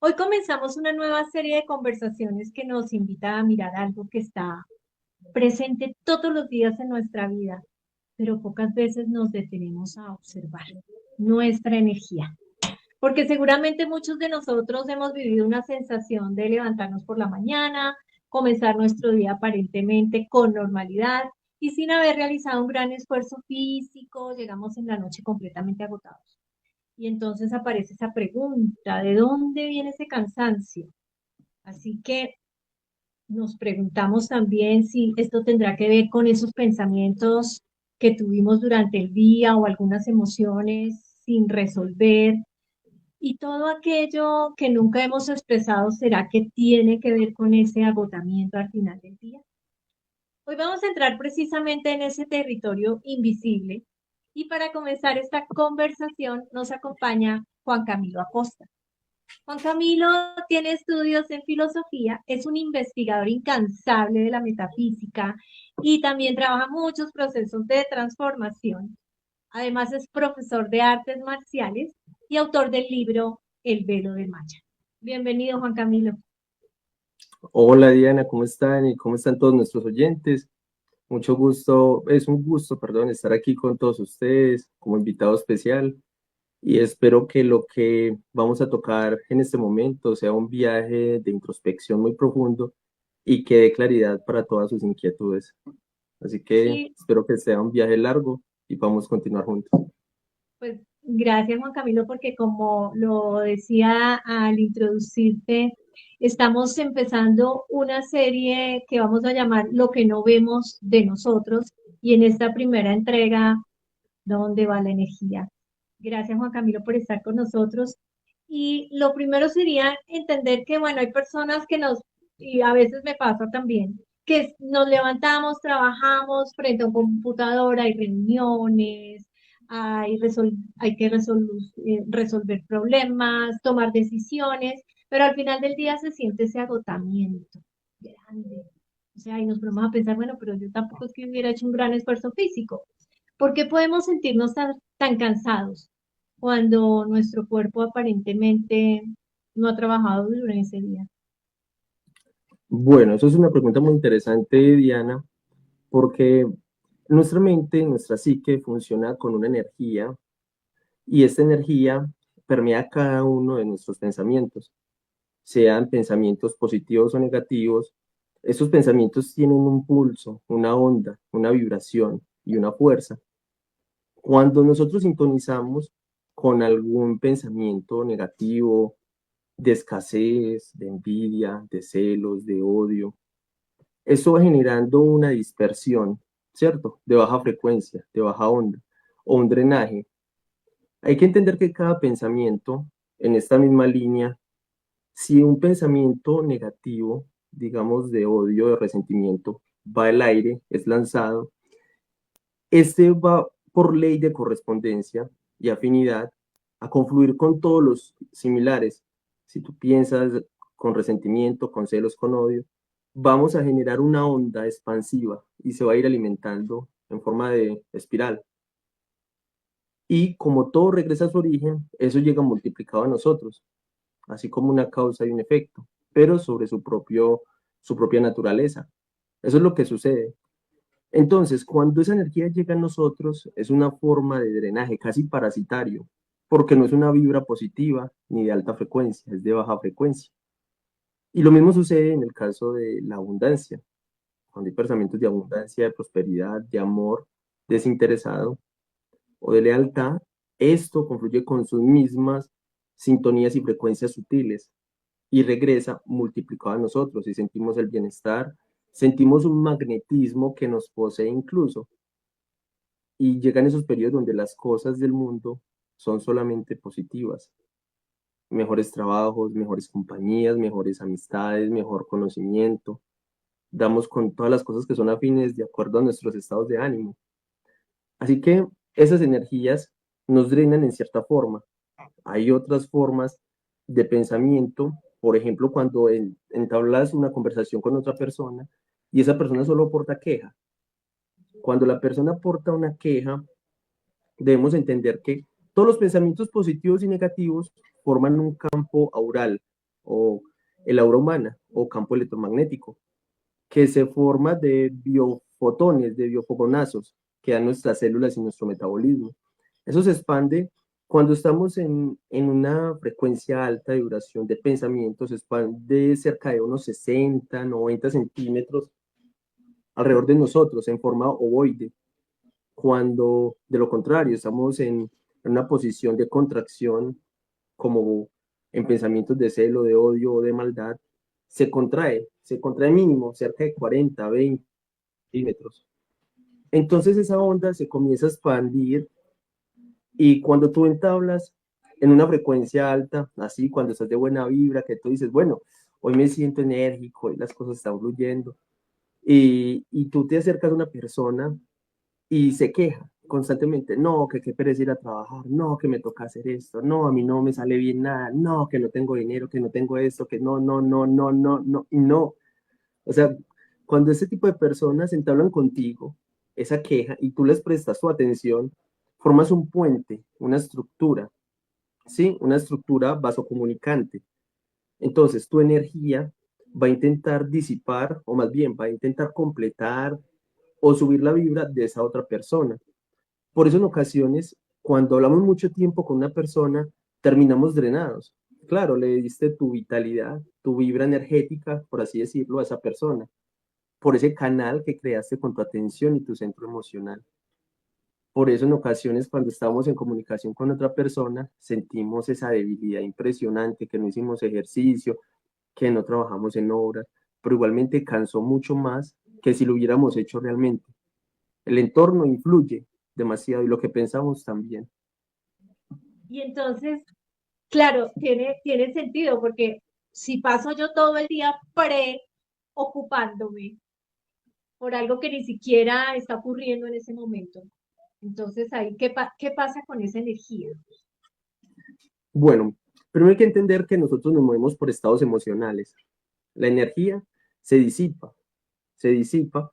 Hoy comenzamos una nueva serie de conversaciones que nos invita a mirar algo que está presente todos los días en nuestra vida, pero pocas veces nos detenemos a observar nuestra energía. Porque seguramente muchos de nosotros hemos vivido una sensación de levantarnos por la mañana, comenzar nuestro día aparentemente con normalidad y sin haber realizado un gran esfuerzo físico, llegamos en la noche completamente agotados. Y entonces aparece esa pregunta, ¿de dónde viene ese cansancio? Así que nos preguntamos también si esto tendrá que ver con esos pensamientos que tuvimos durante el día o algunas emociones sin resolver. Y todo aquello que nunca hemos expresado, ¿será que tiene que ver con ese agotamiento al final del día? Hoy vamos a entrar precisamente en ese territorio invisible y para comenzar esta conversación nos acompaña Juan Camilo Acosta. Juan Camilo tiene estudios en filosofía, es un investigador incansable de la metafísica y también trabaja muchos procesos de transformación. Además es profesor de artes marciales y autor del libro El velo de Maya. Bienvenido, Juan Camilo. Hola Diana, ¿cómo están? ¿Y cómo están todos nuestros oyentes? Mucho gusto, es un gusto, perdón, estar aquí con todos ustedes como invitado especial y espero que lo que vamos a tocar en este momento sea un viaje de introspección muy profundo y que dé claridad para todas sus inquietudes. Así que Sí, espero que sea un viaje largo y vamos a continuar juntos. pues gracias, Juan Camilo, porque como lo decía al introducirte, estamos empezando una serie que vamos a llamar Lo que no vemos de nosotros y en esta primera entrega, ¿dónde va la energía? Gracias, Juan Camilo, por estar con nosotros. Y lo primero sería entender que, bueno, hay personas que y a veces me pasa también, que nos levantamos, trabajamos frente a un computador, hay reuniones, hay que resolver problemas, tomar decisiones, pero al final del día se siente ese agotamiento grande. O sea, y nos ponemos a pensar, bueno, pero yo tampoco es que hubiera hecho un gran esfuerzo físico. ¿Por qué podemos sentirnos tan cansados cuando nuestro cuerpo aparentemente no ha trabajado duro en ese día? Bueno, eso es una pregunta muy interesante, Diana, porque nuestra mente, nuestra psique funciona con una energía y esta energía permea cada uno de nuestros pensamientos, sean pensamientos positivos o negativos. Estos pensamientos tienen un pulso, una onda, una vibración y una fuerza. Cuando nosotros sintonizamos con algún pensamiento negativo, de escasez, de envidia, de celos, de odio, eso va generando una dispersión, ¿cierto? De baja frecuencia, de baja onda, o un drenaje. Hay que entender que cada pensamiento en esta misma línea, si un pensamiento negativo, digamos de odio, de resentimiento, va al aire, es lanzado, este va por ley de correspondencia y afinidad a confluir con todos los similares. Si tú piensas con resentimiento, con celos, con odio, vamos a generar una onda expansiva y se va a ir alimentando en forma de espiral. Y como todo regresa a su origen, eso llega multiplicado a nosotros, así como una causa y un efecto, pero sobre su propia naturaleza. Eso es lo que sucede. Entonces, cuando esa energía llega a nosotros, es una forma de drenaje casi parasitario, porque no es una vibra positiva ni de alta frecuencia, es de baja frecuencia. Y lo mismo sucede en el caso de la abundancia. Cuando hay pensamientos de abundancia, de prosperidad, de amor desinteresado o de lealtad, esto confluye con sus mismas sintonías y frecuencias sutiles y regresa multiplicado a nosotros y sentimos el bienestar, sentimos un magnetismo que nos posee incluso y llegan esos periodos donde las cosas del mundo son solamente positivas. Mejores trabajos, mejores compañías, mejores amistades, mejor conocimiento. Damos con todas las cosas que son afines de acuerdo a nuestros estados de ánimo. Así que esas energías nos drenan en cierta forma. Hay otras formas de pensamiento, por ejemplo, cuando entablas una conversación con otra persona y esa persona solo aporta queja. Cuando la persona aporta una queja, debemos entender que todos los pensamientos positivos y negativos forman un campo aural, o el aura humana o campo electromagnético, que se forma de biofotones, de biofogonazos, que dan nuestras células y nuestro metabolismo. Eso se expande cuando estamos en una frecuencia alta de duración de pensamiento, se expande cerca de unos 60, 90 centímetros alrededor de nosotros en forma ovoide. Cuando de lo contrario estamos en una posición de contracción, como en pensamientos de celo, de odio o de maldad, se contrae mínimo cerca de 40, 20 centímetros. Entonces esa onda se comienza a expandir y cuando tú entablas en una frecuencia alta, así cuando estás de buena vibra, que tú dices, bueno, hoy me siento enérgico, hoy las cosas están fluyendo, y tú te acercas a una persona y se queja constantemente, no, que qué pereza ir a trabajar, no, que me toca hacer esto, no, a mí no me sale bien nada, no, que no tengo dinero, que no tengo esto, que no, no, no, no, no, no, y no. O sea, cuando ese tipo de personas entablan contigo esa queja y tú les prestas tu atención, formas un puente, una estructura, ¿sí? Una estructura vasocomunicante. Entonces, tu energía va a intentar disipar, o más bien va a intentar completar o subir la vibra de esa otra persona. Por eso en ocasiones, cuando hablamos mucho tiempo con una persona, terminamos drenados. Claro, le diste tu vitalidad, tu vibra energética, por así decirlo, a esa persona, por ese canal que creaste con tu atención y tu centro emocional. Por eso en ocasiones cuando estamos en comunicación con otra persona, sentimos esa debilidad impresionante, que no hicimos ejercicio, que no trabajamos en obras, pero igualmente cansó mucho más que si lo hubiéramos hecho realmente. El entorno influye demasiado y lo que pensamos también. Y entonces, claro, tiene sentido, porque si paso yo todo el día preocupándome por algo que ni siquiera está ocurriendo en ese momento, entonces ahí, ¿qué pasa con esa energía? Bueno, primero hay que entender que nosotros nos movemos por estados emocionales. La energía se disipa, se disipa.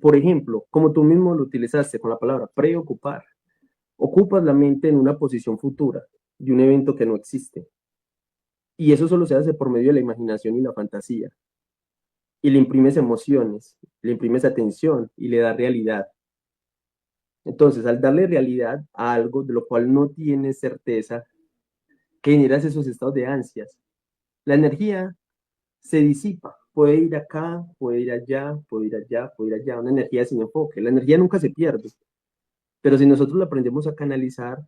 Por ejemplo, como tú mismo lo utilizaste con la palabra preocupar, ocupas la mente en una posición futura de un evento que no existe. Y eso solo se hace por medio de la imaginación y la fantasía. Y le imprimes emociones, le imprimes atención y le das realidad. Entonces, al darle realidad a algo de lo cual no tienes certeza, que generas esos estados de ansias. La energía se disipa, puede ir acá, puede ir allá, puede ir allá, puede ir allá, una energía sin enfoque. La energía nunca se pierde, pero si nosotros la aprendemos a canalizar,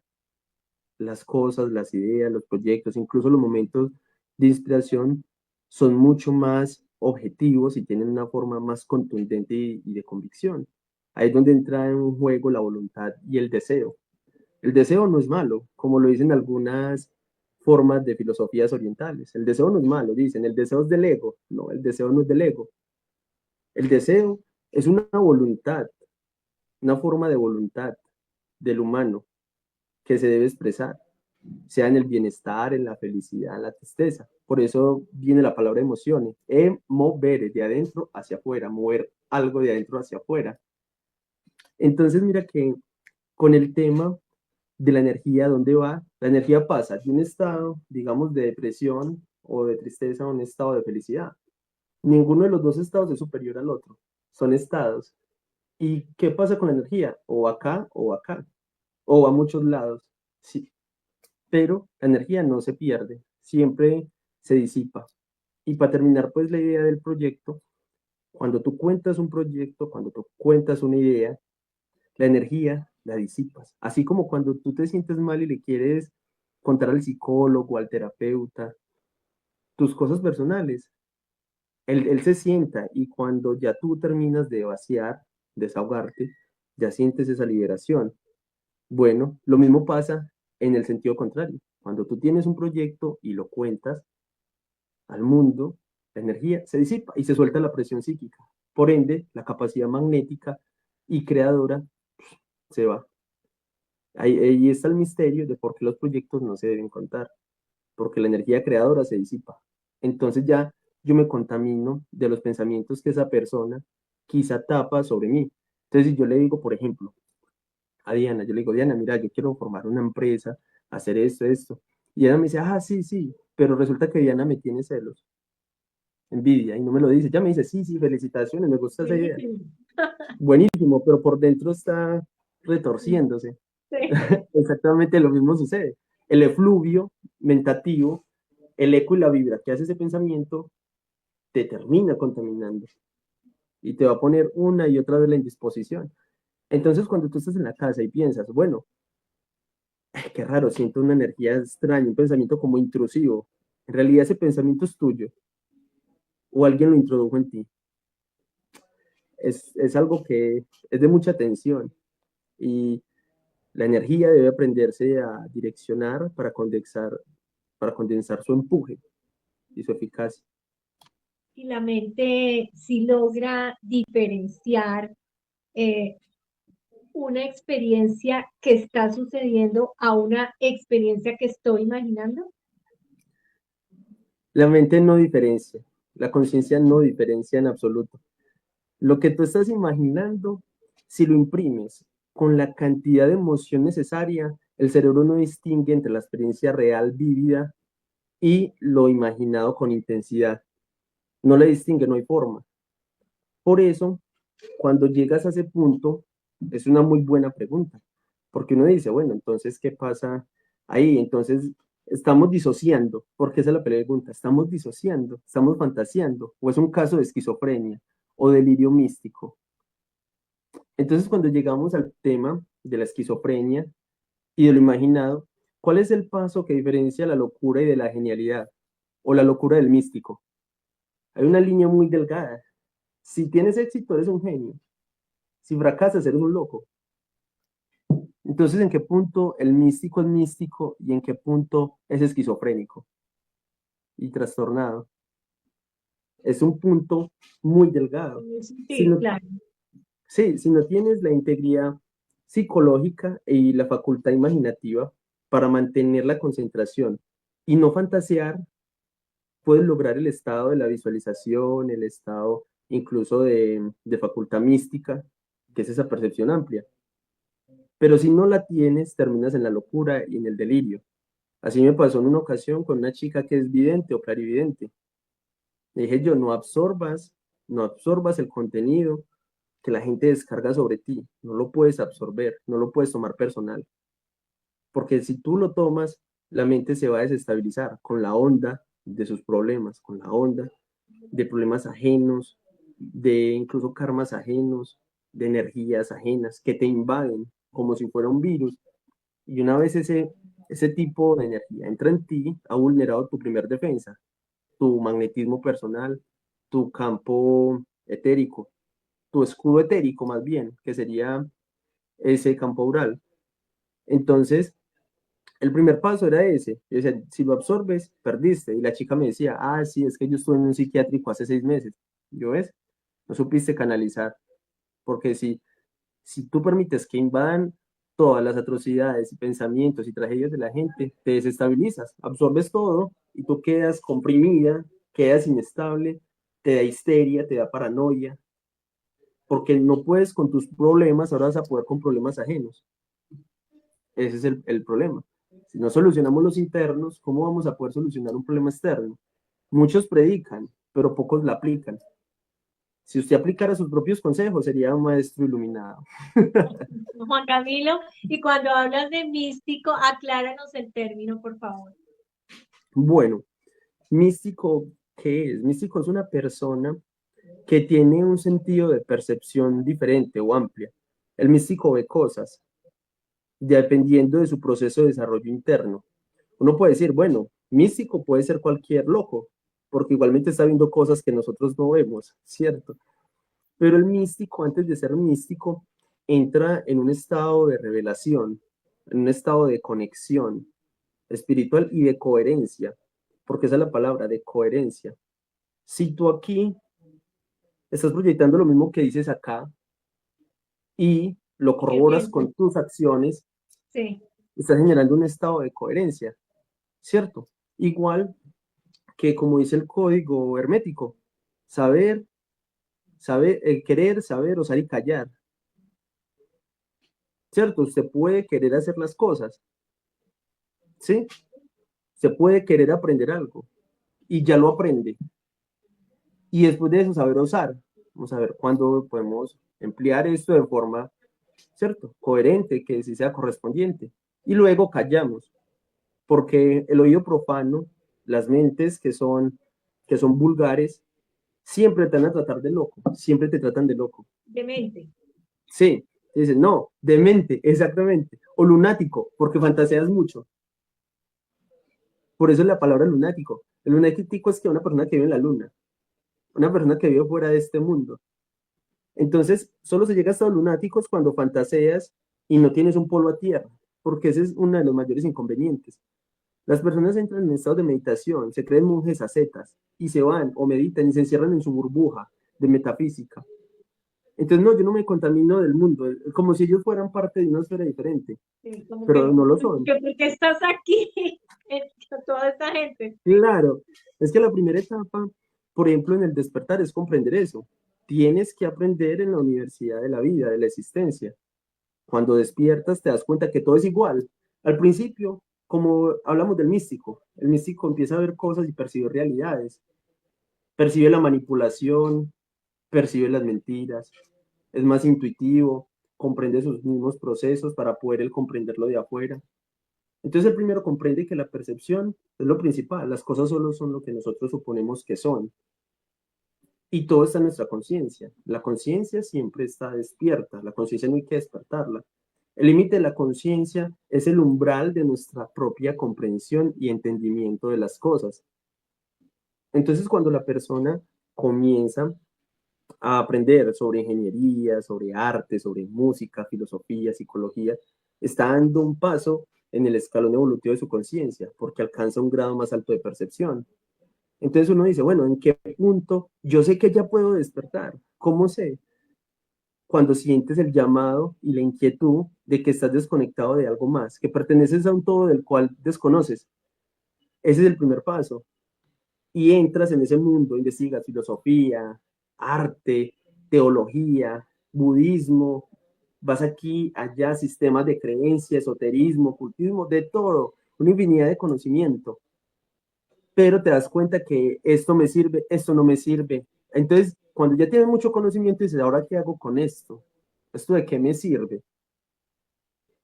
las cosas, las ideas, los proyectos, incluso los momentos de inspiración son mucho más objetivos y tienen una forma más contundente y de convicción. Ahí es donde entra en juego la voluntad y el deseo. El deseo no es malo, como lo dicen algunas formas de filosofías orientales. El deseo no es malo, dicen, el deseo es del ego. No, el deseo no es del ego. El deseo es una voluntad, una forma de voluntad del humano que se debe expresar, sea en el bienestar, en la felicidad, en la tristeza. Por eso viene la palabra emociones. Mover de adentro hacia afuera, mover algo de adentro hacia afuera. Entonces, mira que con el tema de la energía, ¿dónde va? La energía pasa de un estado, digamos, de depresión o de tristeza a un estado de felicidad. Ninguno de los dos estados es superior al otro. Son estados. ¿Y qué pasa con la energía? O acá o acá. O a muchos lados. Sí. Pero la energía no se pierde. Siempre se disipa. Y para terminar, pues la idea del proyecto, cuando tú cuentas un proyecto, cuando tú cuentas una idea, la energía la disipas. Así como cuando tú te sientes mal y le quieres contar al psicólogo, al terapeuta, tus cosas personales, él se sienta y cuando ya tú terminas de vaciar, desahogarte, ya sientes esa liberación. Bueno, lo mismo pasa en el sentido contrario. Cuando tú tienes un proyecto y lo cuentas al mundo, la energía se disipa y se suelta la presión psíquica. Por ende, la capacidad magnética y creadora se va. Ahí está el misterio de por qué los proyectos no se deben contar, porque la energía creadora se disipa. Entonces ya yo me contamino de los pensamientos que esa persona quizá tapa sobre mí. Entonces si yo le digo, por ejemplo, a Diana, yo le digo, Diana, mira, yo quiero formar una empresa, hacer esto, esto. Y ella me dice, ah, sí, sí. pero resulta que Diana me tiene celos, envidia, y no me lo dice. Ya me dice, sí, sí, felicitaciones, me gusta esa idea. Buenísimo. Buenísimo, pero por dentro está retorciéndose. Sí. Exactamente lo mismo sucede. El efluvio mentativo, el eco y la vibra que hace ese pensamiento, te termina contaminando y te va a poner una y otra vez la indisposición. Entonces, cuando tú estás en la casa y piensas, bueno, qué raro, siento una energía extraña, un pensamiento como intrusivo. En realidad ese pensamiento es tuyo o alguien lo introdujo en ti. Es algo que es de mucha tensión y la energía debe aprenderse a direccionar para condensar su empuje y su eficacia. Y la mente sí logra diferenciar eh, una experiencia que está sucediendo a una experiencia que estoy imaginando. La mente no diferencia, la conciencia no diferencia en absoluto. Lo que tú estás imaginando, si lo imprimes con la cantidad de emoción necesaria, el cerebro no distingue entre la experiencia real vivida y lo imaginado con intensidad. No le distingue, no hay forma. Por eso, cuando llegas a ese punto, es una muy buena pregunta, porque uno dice, bueno, entonces, ¿qué pasa ahí? Entonces, estamos disociando, porque esa es la pregunta, ¿estamos disociando? ¿Estamos fantaseando? ¿O es un caso de esquizofrenia o delirio místico? Entonces, cuando llegamos al tema de la esquizofrenia y de lo imaginado, ¿cuál es el paso que diferencia la locura y de la genialidad o la locura del místico? Hay una línea muy delgada. Si tienes éxito, eres un genio. Si fracasas, eres un loco. Entonces, ¿en qué punto el místico es místico y en qué punto es esquizofrénico y trastornado? Es un punto muy delgado. Si Sí, no, claro. sí, si no tienes la integridad psicológica y la facultad imaginativa para mantener la concentración y no fantasear, puedes lograr el estado de la visualización, el estado incluso de facultad mística, que es esa percepción amplia. Pero si no la tienes, terminas en la locura y en el delirio. Así me pasó en una ocasión con una chica que es vidente o clarividente. Le dije yo, no absorbas el contenido que la gente descarga sobre ti. No lo puedes absorber, no lo puedes tomar personal. Porque si tú lo tomas, la mente se va a desestabilizar con la onda de sus problemas, con la onda de problemas ajenos, de incluso karmas ajenos, de energías ajenas que te invaden como si fuera un virus. Y una vez ese tipo de energía entra en ti, ha vulnerado tu primer defensa, tu magnetismo personal, tu campo etérico, tu escudo etérico más bien, que sería ese campo aural. Entonces, el primer paso era ese. Yo decía, si lo absorbes, perdiste. Y la chica me decía, ah, sí, es que yo estuve en un psiquiátrico hace 6 meses. Yo, ¿ves? No supiste canalizar. Porque si tú permites que invadan todas las atrocidades y pensamientos y tragedias de la gente, te desestabilizas, absorbes todo y tú quedas comprimida, quedas inestable, te da histeria, te da paranoia, porque no puedes con tus problemas, ahora vas a poder con problemas ajenos. Ese es el problema. Si no solucionamos los internos, ¿cómo vamos a poder solucionar un problema externo? Muchos predican, pero pocos la aplican. Si usted aplicara sus propios consejos, sería un maestro iluminado. Juan Camilo, y cuando hablas de místico, acláranos el término, por favor. Bueno, místico, ¿qué es? Místico es una persona que tiene un sentido de percepción diferente o amplia. El místico ve cosas dependiendo de su proceso de desarrollo interno. Uno puede decir, bueno, místico puede ser cualquier loco, porque igualmente está viendo cosas que nosotros no vemos, ¿cierto? Pero el místico, antes de ser místico, entra en un estado de revelación, en un estado de conexión espiritual y de coherencia, porque esa es la palabra, de coherencia. Si tú aquí estás proyectando lo mismo que dices acá y lo ¿Qué corroboras piensas? con tus acciones, Sí, estás generando un estado de coherencia, ¿cierto? Igual que como dice el código hermético, saber, querer, saber, osar y callar, ¿cierto? Usted puede querer hacer las cosas, ¿sí? Se puede querer aprender algo y ya lo aprende. Y después de eso, saber usar. Vamos a ver cuándo podemos emplear esto de forma, ¿cierto? Coherente, que sí sea correspondiente. Y luego callamos, porque el oído profano, las mentes que son vulgares, siempre te van a tratar de loco, siempre te tratan de loco. Demente. Sí, dicen, no, demente, exactamente. O lunático, porque fantaseas mucho. Por eso es la palabra lunático. El lunático es que una persona que vive en la luna, una persona que vive fuera de este mundo. Entonces, solo se llega a estados lunáticos cuando fantaseas y no tienes un polo a tierra, porque ese es uno de los mayores inconvenientes. Las personas entran en estado de meditación, se creen monjes ascetas y se van o meditan y se encierran en su burbuja de metafísica. Entonces, no, yo no me contamino del mundo, como si ellos fueran parte de una esfera diferente, Sí, como pero no lo son. ¿por qué estás aquí? Toda esta gente. Claro, es que la primera etapa, por ejemplo, en el despertar es comprender eso. Tienes que aprender en la universidad de la vida, de la existencia. Cuando despiertas te das cuenta que todo es igual. Al principio, como hablamos del místico, el místico empieza a ver cosas y percibe realidades, percibe la manipulación, percibe las mentiras, es más intuitivo, comprende sus mismos procesos para poder él comprenderlo de afuera. Entonces el primero comprende que la percepción es lo principal, las cosas solo son lo que nosotros suponemos que son. Y todo está en nuestra conciencia. La conciencia siempre está despierta, la conciencia no hay que despertarla. El límite de la conciencia es el umbral de nuestra propia comprensión y entendimiento de las cosas. Entonces, cuando la persona comienza a aprender sobre ingeniería, sobre arte, sobre música, filosofía, psicología, está dando un paso en el escalón evolutivo de su conciencia, porque alcanza un grado más alto de percepción. Entonces uno dice, bueno, ¿en qué punto yo sé que ya puedo despertar? ¿Cómo sé? Cuando sientes el llamado y la inquietud de que estás desconectado de algo más, que perteneces a un todo del cual desconoces. Ese es el primer paso. Y entras en ese mundo, investigas filosofía, arte, teología, budismo, vas aquí, allá, sistemas de creencia, esoterismo, ocultismo, de todo, una infinidad de conocimiento, pero te das cuenta que esto me sirve, esto no me sirve. Entonces, cuando ya tienes mucho conocimiento, dices, ¿ahora qué hago con esto? ¿Esto de qué me sirve?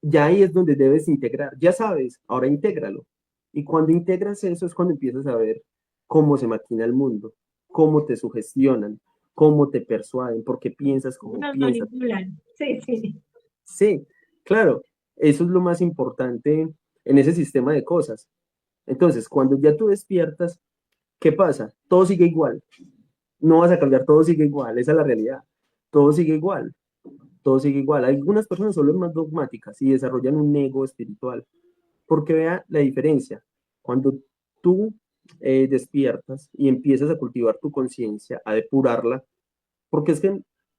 Ya ahí es donde debes integrar. Ya sabes, ahora intégralo. Y cuando integras eso es cuando empiezas a ver cómo se maquina el mundo, cómo te sugestionan, cómo te persuaden, por qué piensas como Nos piensas. manipulan. Sí, sí. Sí, claro, eso es lo más importante en ese sistema de cosas. Entonces, cuando ya tú despiertas, ¿qué pasa? Todo sigue igual. No vas a cambiar, todo sigue igual, esa es la realidad. Todo sigue igual, todo sigue igual. Algunas personas son más dogmáticas y desarrollan un ego espiritual, porque vea la diferencia. Cuando tú despiertas y empiezas a cultivar tu conciencia, a depurarla, porque es que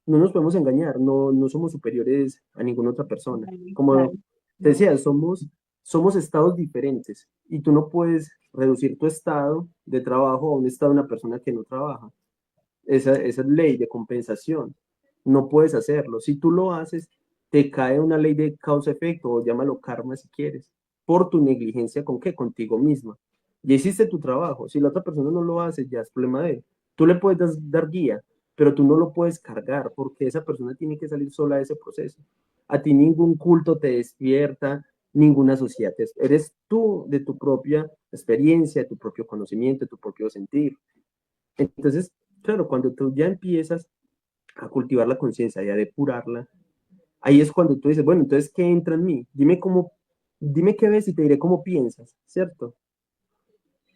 no nos podemos engañar, no, no somos superiores a ninguna otra persona. Como Claro, te no. decía, somos estados diferentes y tú no puedes reducir tu estado de trabajo a un estado de una persona que no trabaja. Esa ley de compensación. No puedes hacerlo. Si tú lo haces, te cae una ley de causa-efecto, o llámalo karma si quieres, por tu negligencia con qué, contigo misma. Ya hiciste tu trabajo. Si la otra persona no lo hace, ya es problema de él. Tú le puedes dar guía, pero tú no lo puedes cargar porque esa persona tiene que salir sola de ese proceso. A ti ningún culto te despierta, ninguna sociedad. Eres tú de tu propia experiencia, de tu propio conocimiento, de tu propio sentir. Entonces, claro, cuando tú ya empiezas a cultivar la conciencia y a depurarla, ahí es cuando tú dices, bueno, entonces, ¿qué entra en mí? Dime qué ves y te diré cómo piensas, ¿cierto?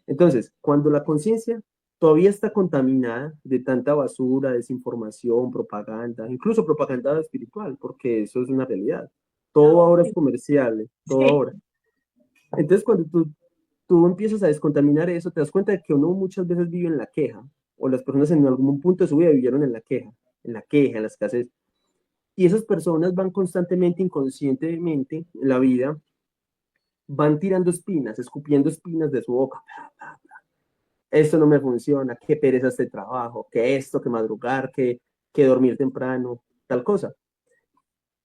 Entonces, cuando la conciencia todavía está contaminada de tanta basura, desinformación, propaganda, incluso propaganda espiritual, porque eso es una realidad. Todo No, ahora es sí. comercial, todo Sí. ahora. Entonces, cuando tú empiezas a descontaminar eso, te das cuenta de que uno muchas veces vive en la queja, o las personas en algún punto de su vida vivieron en la queja, en la escasez. Y esas personas van constantemente, inconscientemente, en la vida, van tirando espinas, escupiendo espinas de su boca. Esto no me funciona, qué pereza este trabajo, que esto, que madrugar, que dormir temprano, tal cosa.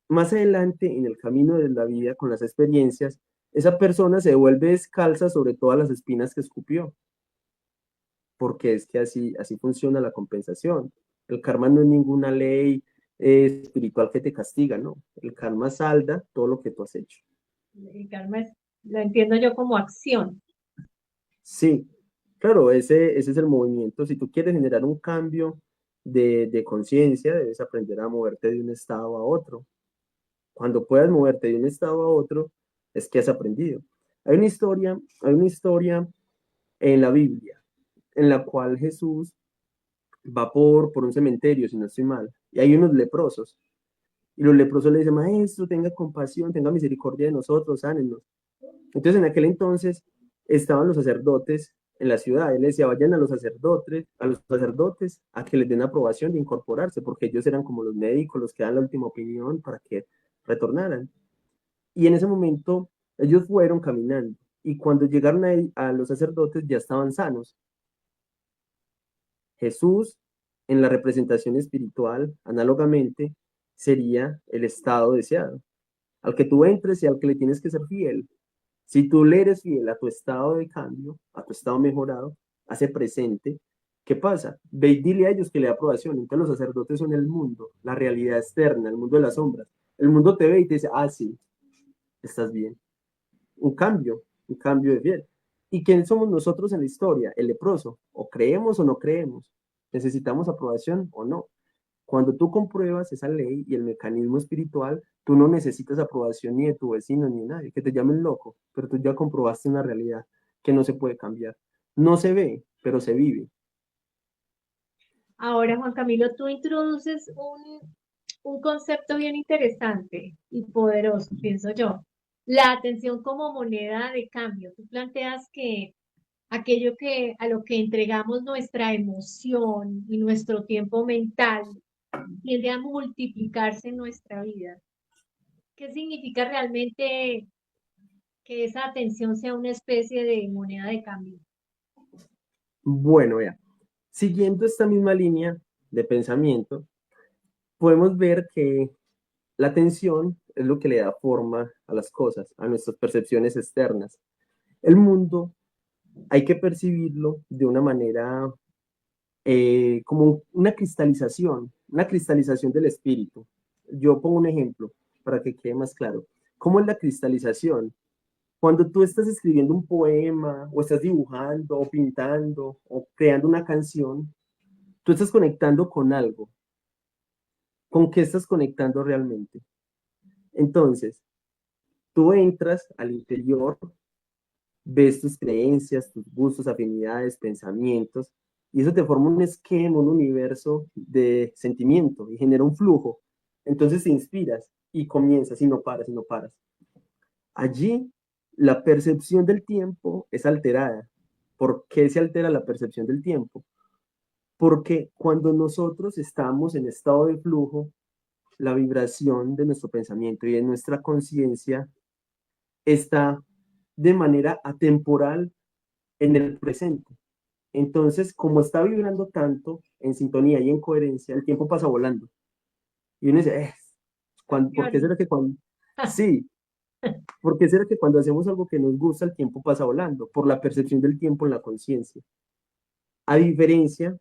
Más adelante, en el camino de la vida, con las experiencias, esa persona se vuelve descalza sobre todas las espinas que escupió, porque es que así funciona la compensación. El karma no es ninguna ley espiritual que te castiga, no. El karma salda todo lo que tú has hecho. El karma es, lo entiendo yo como acción. Sí, claro, ese es el movimiento. Si tú quieres generar un cambio de conciencia, debes aprender a moverte de un estado a otro. Cuando puedas moverte de un estado a otro, es que has aprendido. Hay una historia en la Biblia en la cual Jesús va por un cementerio, si no estoy mal, y hay unos leprosos. Y los leprosos le dicen, maestro, tenga compasión, tenga misericordia de nosotros, sánenos. Entonces, en aquel entonces estaban los sacerdotes en la ciudad. Él le decía, vayan a los sacerdotes a que les den aprobación de incorporarse, porque ellos eran como los médicos, los que dan la última opinión para que retornaran. Y en ese momento ellos fueron caminando. Y cuando llegaron a los sacerdotes ya estaban sanos. Jesús, en la representación espiritual, análogamente, sería el estado deseado, al que tú entres y al que le tienes que ser fiel. Si tú le eres fiel a tu estado de cambio, a tu estado mejorado, hace presente, ¿qué pasa? Ve y dile a ellos que le da aprobación. Entonces los sacerdotes son el mundo, la realidad externa, el mundo de las sombras. El mundo te ve y te dice, ah, sí, estás bien. Un cambio de fiel. ¿Y quién somos nosotros en la historia? El leproso. O creemos o no creemos. Necesitamos aprobación o no. Cuando tú compruebas esa ley y el mecanismo espiritual, tú no necesitas aprobación ni de tu vecino ni de nadie, que te llamen loco, pero tú ya comprobaste una realidad que no se puede cambiar. No se ve, pero se vive. Ahora, Juan Camilo, tú introduces un concepto bien interesante y poderoso, pienso yo. La atención como moneda de cambio. Tú planteas que aquello que a lo que entregamos nuestra emoción y nuestro tiempo mental tiende a multiplicarse en nuestra vida. ¿Qué significa realmente que esa atención sea una especie de moneda de cambio? Bueno, vea, siguiendo esta misma línea de pensamiento, podemos ver que la atención es lo que le da forma a las cosas, a nuestras percepciones externas. El mundo hay que percibirlo de una manera como una cristalización del espíritu. Yo pongo un ejemplo para que quede más claro. ¿Cómo es la cristalización? Cuando tú estás escribiendo un poema o estás dibujando o pintando o creando una canción, tú estás conectando con algo. ¿Con qué estás conectando realmente? Entonces, tú entras al interior, ves tus creencias, tus gustos, afinidades, pensamientos, y eso te forma un esquema, un universo de sentimiento y genera un flujo. Entonces te inspiras y comienzas y no paras y no paras. Allí la percepción del tiempo es alterada. ¿Por qué se altera la percepción del tiempo? Porque cuando nosotros estamos en estado de flujo, la vibración de nuestro pensamiento y de nuestra conciencia está de manera atemporal en el presente. Entonces, como está vibrando tanto en sintonía y en coherencia, el tiempo pasa volando. Y uno dice, ¿por qué será que cuando... Sí, ¿por qué será que cuando hacemos algo que nos gusta, el tiempo pasa volando? Por la percepción del tiempo en la conciencia. A diferencia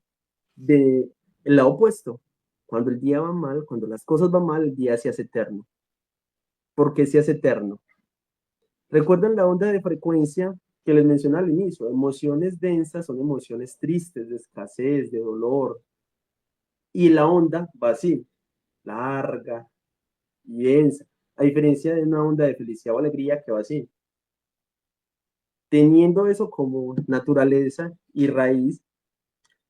del lado opuesto, cuando el día va mal, cuando las cosas van mal, el día se hace eterno. ¿Por qué se hace eterno? ¿Recuerdan la onda de frecuencia que les mencioné al inicio? Emociones densas son emociones tristes, de escasez, de dolor. Y la onda va así, larga y densa. A diferencia de una onda de felicidad o alegría que va así. Teniendo eso como naturaleza y raíz,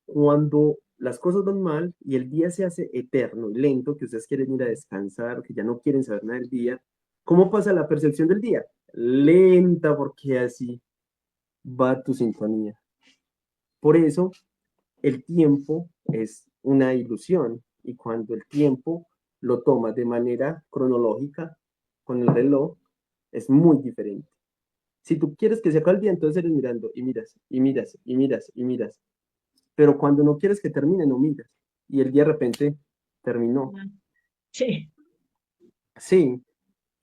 cuando las cosas van mal y el día se hace eterno y lento, que ustedes quieren ir a descansar, que ya no quieren saber nada del día, ¿cómo pasa la percepción del día? Lenta, porque así va tu sintonía. Por eso, el tiempo es una ilusión y cuando el tiempo lo tomas de manera cronológica con el reloj, es muy diferente. Si tú quieres que se acabe el día, entonces eres mirando y miras y miras y miras y miras. Pero cuando no quieres que termine, no miras. Y el día de repente terminó. Sí. Sí,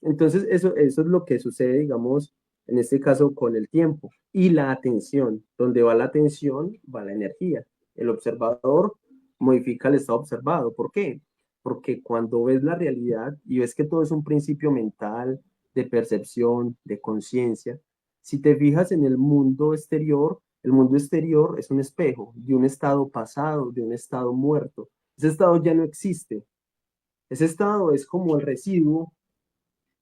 entonces eso es lo que sucede, digamos, en este caso con el tiempo, y la atención. Donde va la atención, va la energía. El observador modifica el estado observado. ¿Por qué? Porque cuando ves la realidad y ves que todo es un principio mental, de percepción, de conciencia, si te fijas en el mundo exterior es un espejo de un estado pasado, de un estado muerto. Ese estado ya no existe. Ese estado es como el residuo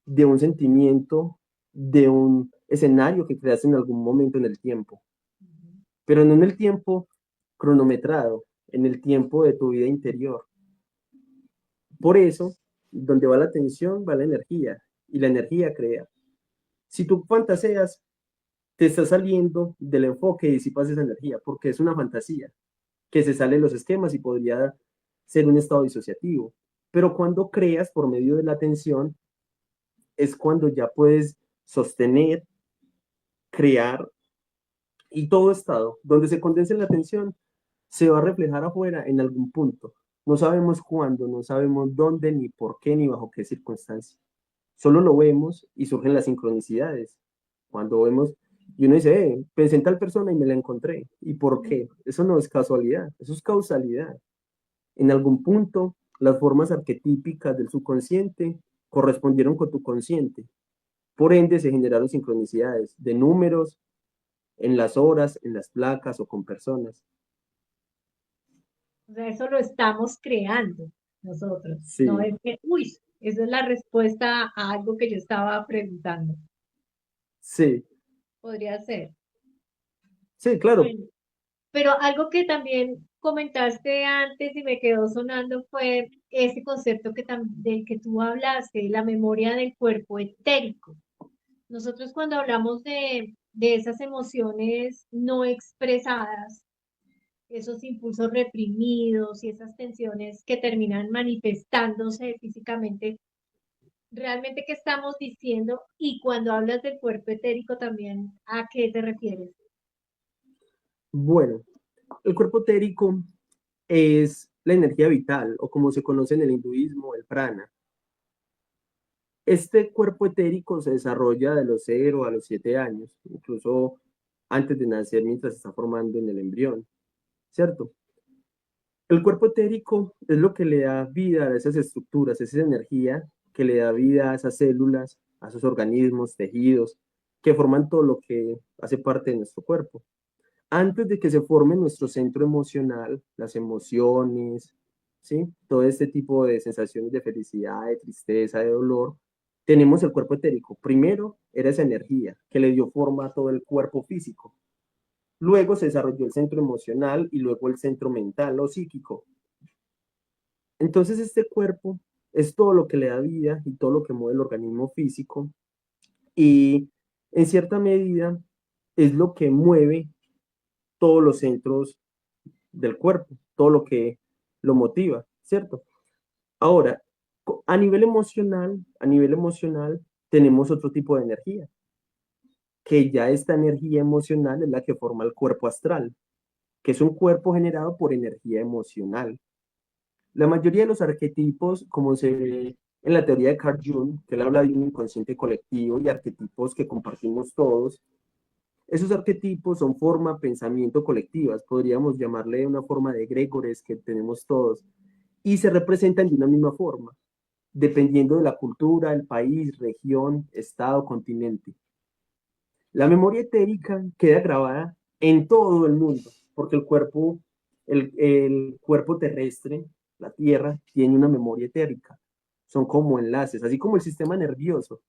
de un sentimiento, de un escenario que creaste en algún momento en el tiempo, pero no en el tiempo cronometrado, en el tiempo de tu vida interior. Por eso, donde va la atención, va la energía, y la energía crea. Si tú fantaseas, te estás saliendo del enfoque y disipas esa energía, porque es una fantasía que se sale de los esquemas y podría ser un estado disociativo. Pero cuando creas por medio de la atención, es cuando ya puedes sostener, crear, y todo estado donde se condense la atención se va a reflejar afuera en algún punto. No sabemos cuándo, no sabemos dónde, ni por qué, ni bajo qué circunstancia. Solo lo vemos y surgen las sincronicidades. Cuando vemos, y uno dice, pensé en tal persona y me la encontré. ¿Y por qué? Eso no es casualidad, eso es causalidad. En algún punto, las formas arquetípicas del subconsciente correspondieron con tu consciente. Por ende, se generaron sincronicidades de números, en las horas, en las placas o con personas. O sea, eso lo estamos creando nosotros. No Sí, es que, uy, esa es la respuesta a algo que yo estaba preguntando. sí, Podría ser. sí, claro. Bueno, pero algo que también comentaste antes y me quedó sonando fue ese concepto del que tú hablaste, la memoria del cuerpo etérico. Nosotros cuando hablamos de esas emociones no expresadas, esos impulsos reprimidos y esas tensiones que terminan manifestándose físicamente, realmente qué estamos diciendo y cuando hablas del cuerpo etérico también, ¿a qué te refieres? Bueno, el cuerpo etérico es la energía vital, o como se conoce en el hinduismo, el prana. Este cuerpo etérico se desarrolla de los 0 a los 7 años, incluso antes de nacer, mientras se está formando en el embrión, ¿cierto? El cuerpo etérico es lo que le da vida a esas estructuras, es esa energía que le da vida a esas células, a esos organismos, tejidos, que forman todo lo que hace parte de nuestro cuerpo. Antes de que se forme nuestro centro emocional, las emociones, ¿sí? Todo este tipo de sensaciones de felicidad, de tristeza, de dolor, tenemos el cuerpo etérico. Primero era esa energía que le dio forma a todo el cuerpo físico. Luego se desarrolló el centro emocional y luego el centro mental o psíquico. Entonces este cuerpo es todo lo que le da vida y todo lo que mueve el organismo físico y en cierta medida es lo que mueve todos los centros del cuerpo, todo lo que lo motiva, ¿cierto? Ahora, a nivel emocional, tenemos otro tipo de energía, que ya esta energía emocional es la que forma el cuerpo astral, que es un cuerpo generado por energía emocional. La mayoría de los arquetipos, como se ve en la teoría de Carl Jung, que él habla de un inconsciente colectivo y arquetipos que compartimos todos, esos arquetipos son forma, pensamiento colectivas, podríamos llamarle una forma de egregores que tenemos todos, y se representan de una misma forma, dependiendo de la cultura, el país, región, estado, continente. La memoria etérica queda grabada en todo el mundo, porque el cuerpo terrestre, la Tierra, tiene una memoria etérica. Son como enlaces, así como el sistema nervioso,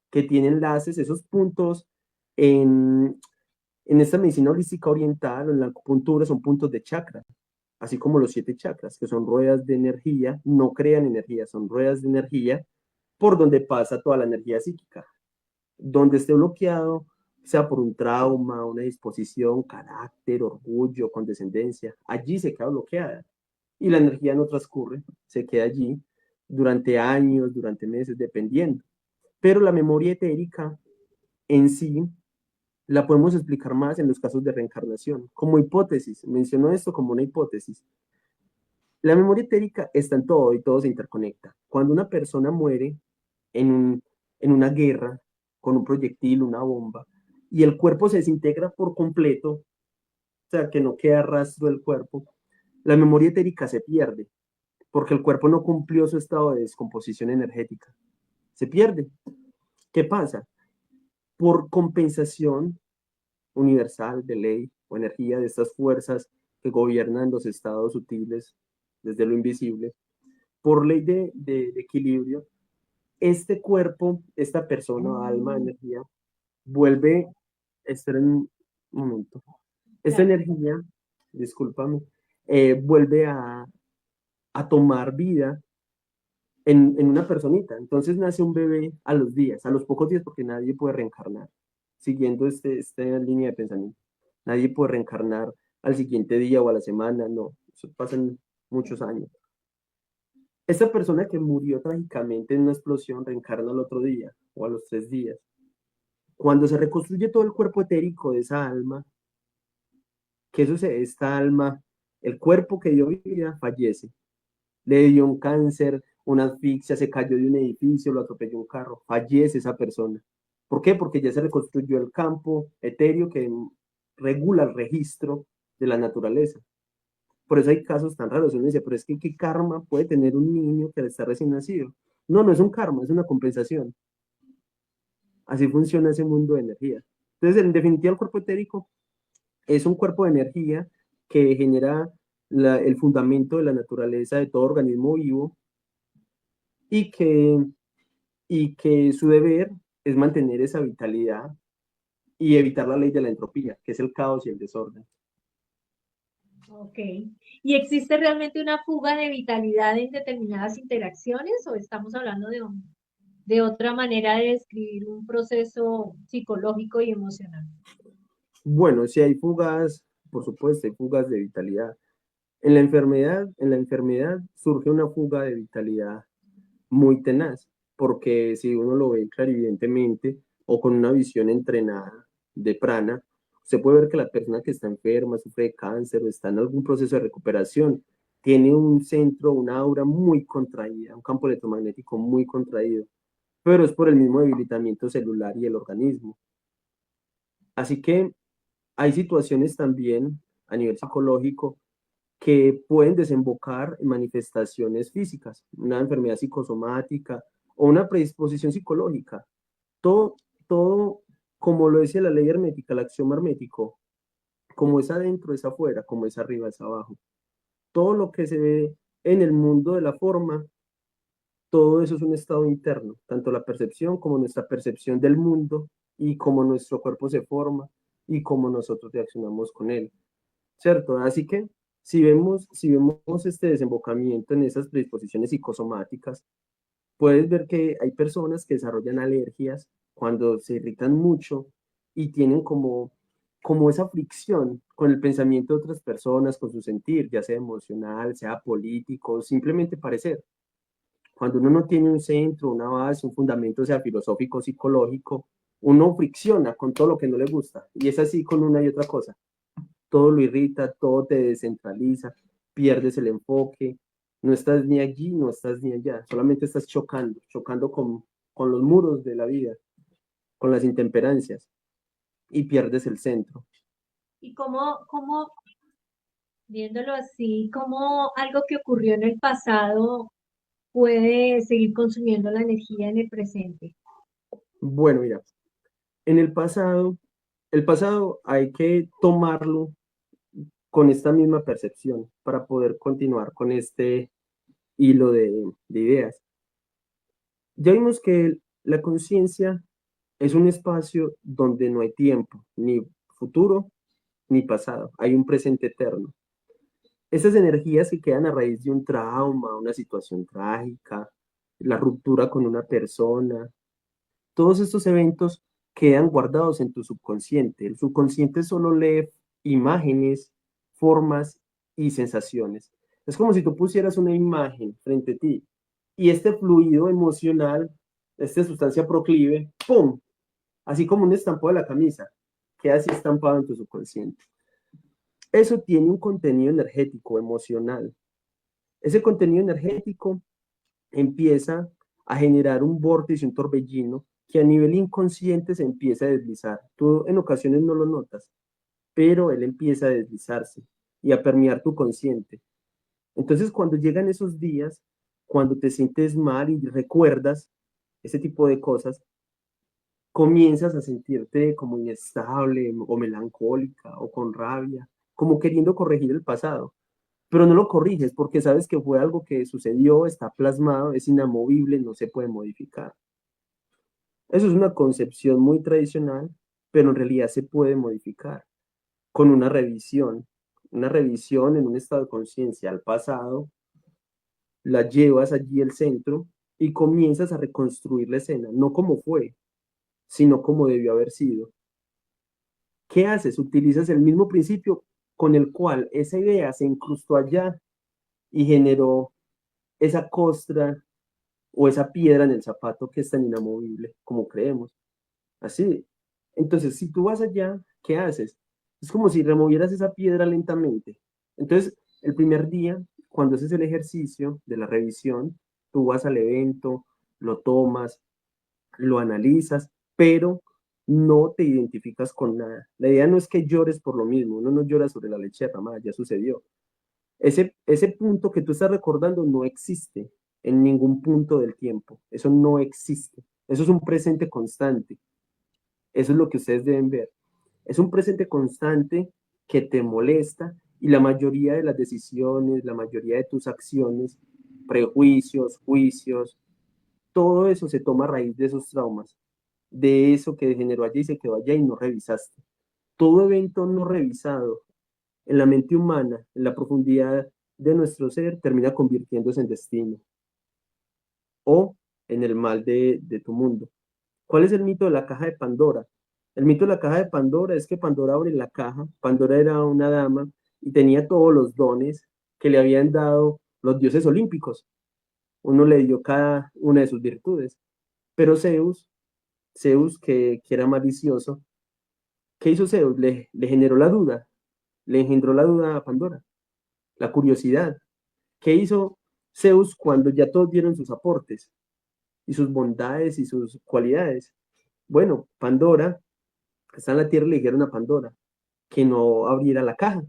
que tiene enlaces, esos puntos en, en esta medicina holística oriental o en la acupuntura son puntos de chakra, así como los 7 chakras, que son ruedas de energía, no crean energía, son ruedas de energía por donde pasa toda la energía psíquica. Donde esté bloqueado, sea por un trauma, una disposición, carácter, orgullo, condescendencia, allí se queda bloqueada y la energía no transcurre, se queda allí durante años, durante meses, dependiendo. Pero la memoria etérica en sí la podemos explicar más en los casos de reencarnación, como hipótesis. Menciono esto como una hipótesis. La memoria etérica está en todo y todo se interconecta. Cuando una persona muere en, un, en una guerra con un proyectil, una bomba, y el cuerpo se desintegra por completo, o sea, que no queda rastro del cuerpo, la memoria etérica se pierde, porque el cuerpo no cumplió su estado de descomposición energética. Se pierde. ¿Qué pasa? Por compensación universal de ley o energía de estas fuerzas que gobiernan los estados sutiles desde lo invisible, por ley de equilibrio, este cuerpo, esta persona, alma, energía, vuelve, esperen un momento, esta Claro. energía, discúlpame, vuelve a tomar vida en una personita. Entonces nace un bebé a los días, a los pocos días, porque nadie puede reencarnar, siguiendo esta línea de pensamiento. Nadie puede reencarnar al siguiente día o a la semana, no, eso pasa en muchos años. Esta persona que murió trágicamente en una explosión reencarna al otro día o a los 3 días. Cuando se reconstruye todo el cuerpo etérico de esa alma, ¿qué sucede? Esta alma, el cuerpo que dio vida, fallece. Le dio un cáncer, una asfixia, se cayó de un edificio, lo atropelló un carro, fallece esa persona. ¿Por qué? Porque ya se reconstruyó el campo etéreo que regula el registro de la naturaleza. Por eso hay casos tan raros. Uno dice, pero es que ¿qué karma puede tener un niño que está recién nacido? No, no es un karma, es una compensación. Así funciona ese mundo de energía. Entonces, en definitiva, el cuerpo etérico es un cuerpo de energía que genera el fundamento de la naturaleza de todo organismo vivo y que su deber es mantener esa vitalidad y evitar la ley de la entropía, que es el caos y el desorden. Ok. ¿Y existe realmente una fuga de vitalidad en determinadas interacciones o estamos hablando de otra manera de describir un proceso psicológico y emocional? Bueno, si hay fugas, por supuesto, hay fugas de vitalidad. En la enfermedad surge una fuga de vitalidad muy tenaz, porque si uno lo ve clarividentemente o con una visión entrenada de prana, se puede ver que la persona que está enferma, sufre de cáncer o está en algún proceso de recuperación, tiene un centro, una aura muy contraída, un campo electromagnético muy contraído, pero es por el mismo debilitamiento celular y el organismo. Así que hay situaciones también a nivel psicológico que pueden desembocar en manifestaciones físicas, una enfermedad psicosomática o una predisposición psicológica. Todo, todo, como lo decía la ley hermética, el axioma hermético, como es adentro es afuera, como es arriba es abajo. Todo lo que se ve en el mundo de la forma, todo eso es un estado interno, tanto la percepción como nuestra percepción del mundo y cómo nuestro cuerpo se forma y cómo nosotros reaccionamos con él. ¿Cierto? Así que si vemos este desembocamiento en esas predisposiciones psicosomáticas, puedes ver que hay personas que desarrollan alergias cuando se irritan mucho y tienen como esa fricción con el pensamiento de otras personas, con su sentir, ya sea emocional, sea político, simplemente parecer. Cuando uno no tiene un centro, una base, un fundamento, sea filosófico, psicológico, uno fricciona con todo lo que no le gusta. Y es así con una y otra cosa, todo lo irrita, todo te descentraliza, pierdes el enfoque, no estás ni allí, no estás ni allá, solamente estás chocando con los muros de la vida, con las intemperancias y pierdes el centro. Y cómo, viéndolo así, cómo algo que ocurrió en el pasado puede seguir consumiendo la energía en el presente. Bueno, mira, en el pasado hay que tomarlo con esta misma percepción para poder continuar con este hilo de ideas. Ya vimos que la conciencia es un espacio donde no hay tiempo, ni futuro ni pasado, hay un presente eterno. Esas energías que quedan a raíz de un trauma, una situación trágica, la ruptura con una persona, todos estos eventos quedan guardados en tu subconsciente. El subconsciente solo lee imágenes, formas y sensaciones. Es como si tú pusieras una imagen frente a ti y este fluido emocional, esta sustancia proclive, ¡pum! Así como un estampado de la camisa, queda así estampado en tu subconsciente. Eso tiene un contenido energético, emocional. Ese contenido energético empieza a generar un vórtice, un torbellino que a nivel inconsciente se empieza a deslizar. Tú en ocasiones no lo notas, pero él empieza a deslizarse y a permear tu consciente. Entonces, cuando llegan esos días, cuando te sientes mal y recuerdas ese tipo de cosas, comienzas a sentirte como inestable o melancólica o con rabia, como queriendo corregir el pasado, pero no lo corriges porque sabes que fue algo que sucedió, está plasmado, es inamovible, no se puede modificar. Eso es una concepción muy tradicional, pero en realidad se puede modificar con una revisión en un estado de conciencia al pasado, la llevas allí al centro y comienzas a reconstruir la escena, no como fue, sino como debió haber sido. ¿Qué haces? Utilizas el mismo principio con el cual esa idea se incrustó allá y generó esa costra o esa piedra en el zapato que es tan inamovible como creemos. Así. Entonces, si tú vas allá, ¿qué haces? Es como si removieras esa piedra lentamente. Entonces, el primer día, cuando haces el ejercicio de la revisión, tú vas al evento, lo tomas, lo analizas, pero no te identificas con nada. La idea no es que llores por lo mismo, uno no llora sobre la leche derramada, ya sucedió. Ese punto que tú estás recordando no existe en ningún punto del tiempo, eso no existe, eso es un presente constante, eso es lo que ustedes deben ver. Es un presente constante que te molesta y la mayoría de las decisiones, la mayoría de tus acciones, prejuicios, juicios, todo eso se toma a raíz de esos traumas, de eso que generó allá y se quedó allá y no revisaste. Todo evento no revisado en la mente humana, en la profundidad de nuestro ser, termina convirtiéndose en destino o en el mal de tu mundo. ¿Cuál es el mito de la caja de Pandora? El mito de la caja de Pandora es que Pandora abre la caja, Pandora era una dama y tenía todos los dones que le habían dado los dioses olímpicos. Uno le dio cada una de sus virtudes. Pero Zeus que era malicioso, ¿qué hizo Zeus? Le generó la duda, le engendró la duda a Pandora, la curiosidad. ¿Qué hizo Zeus cuando ya todos dieron sus aportes y sus bondades y sus cualidades? Bueno, Pandora, que está en la tierra, le dijeron a Pandora que no abriera la caja.